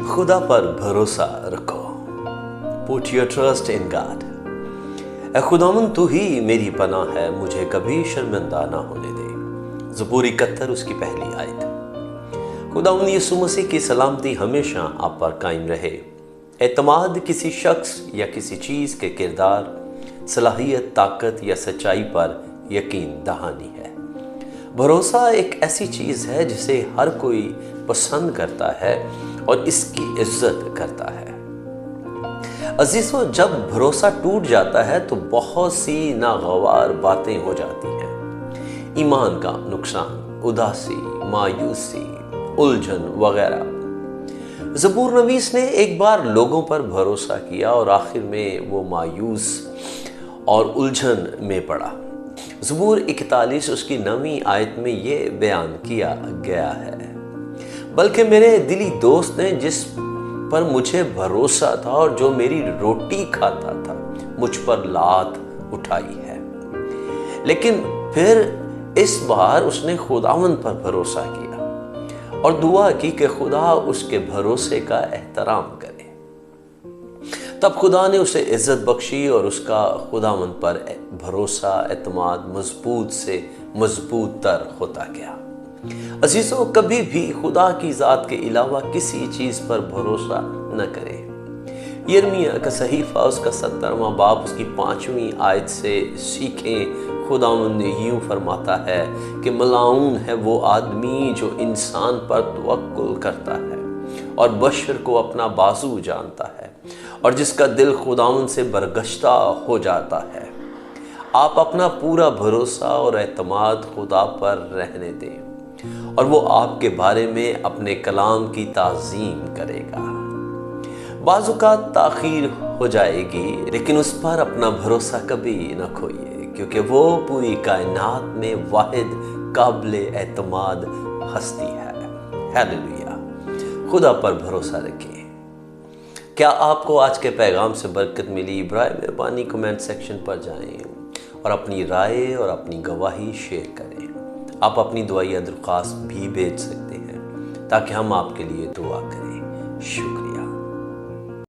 خدا پر بھروسہ رکھو. Put your trust in God. اے خداوند تو ہی میری پناہ ہے، مجھے کبھی شرمندہ نہ ہونے دے. زبور 71 اس کی پہلی آیت. خداوند یسوع مسیح کی سلامتی ہمیشہ آپ پر قائم رہے. اعتماد کسی شخص یا کسی چیز کے کردار، صلاحیت، طاقت یا سچائی پر یقین دہانی ہے. بھروسہ ایک ایسی چیز ہے جسے ہر کوئی پسند کرتا ہے اور اس کی عزت کرتا ہے. عزیزو، جب بھروسہ ٹوٹ جاتا ہے تو بہت سی ناگوار باتیں ہو جاتی ہیں. ایمان کا نقصان، اداسی، مایوسی، الجھن وغیرہ. زبور نویس نے ایک بار لوگوں پر بھروسہ کیا اور آخر میں وہ مایوس اور الجھن میں پڑا. زبور 41 اس کی 9ویں آیت میں یہ بیان کیا گیا ہے: بلکہ میرے دلی دوست نے جس پر مجھے بھروسہ تھا اور جو میری روٹی کھاتا تھا مجھ پر لات اٹھائی ہے. لیکن پھر اس بار اس نے خداوند پر بھروسہ کیا اور دعا کی کہ خدا اس کے بھروسے کا احترام کرے. تب خدا نے اسے عزت بخشی اور اس کا خداوند پر بھروسہ، اعتماد مضبوط سے مضبوط تر ہوتا گیا. عزیزو، کبھی بھی خدا کی ذات کے علاوہ کسی چیز پر بھروسہ نہ کرے. یرمیہ کا صحیفہ اس کا 70واں باب اس کی 5ویں آیت سے سیکھیں. خداوند یوں فرماتا ہے کہ ملعون ہے وہ آدمی جو انسان پر توکل کرتا ہے اور بشر کو اپنا بازو جانتا ہے اور جس کا دل خداوند سے برگشتہ ہو جاتا ہے. آپ اپنا پورا بھروسہ اور اعتماد خدا پر رہنے دیں اور وہ آپ کے بارے میں اپنے کلام کی تعظیم کرے گا. بعض اوقات تاخیر ہو جائے گی، لیکن اس پر اپنا بھروسہ کبھی نہ کھوئیے، کیونکہ وہ پوری کائنات میں واحد قابل اعتماد ہستی ہے. ہیلیلویا! خدا پر بھروسہ رکھیں. کیا آپ کو آج کے پیغام سے برکت ملی؟ برائے مہربانی کمنٹ سیکشن پر جائیں اور اپنی رائے اور اپنی گواہی شیئر کریں. آپ اپنی دعائیا درخواست بھی بھیج سکتے ہیں تاکہ ہم آپ کے لیے دعا کریں. شکریہ.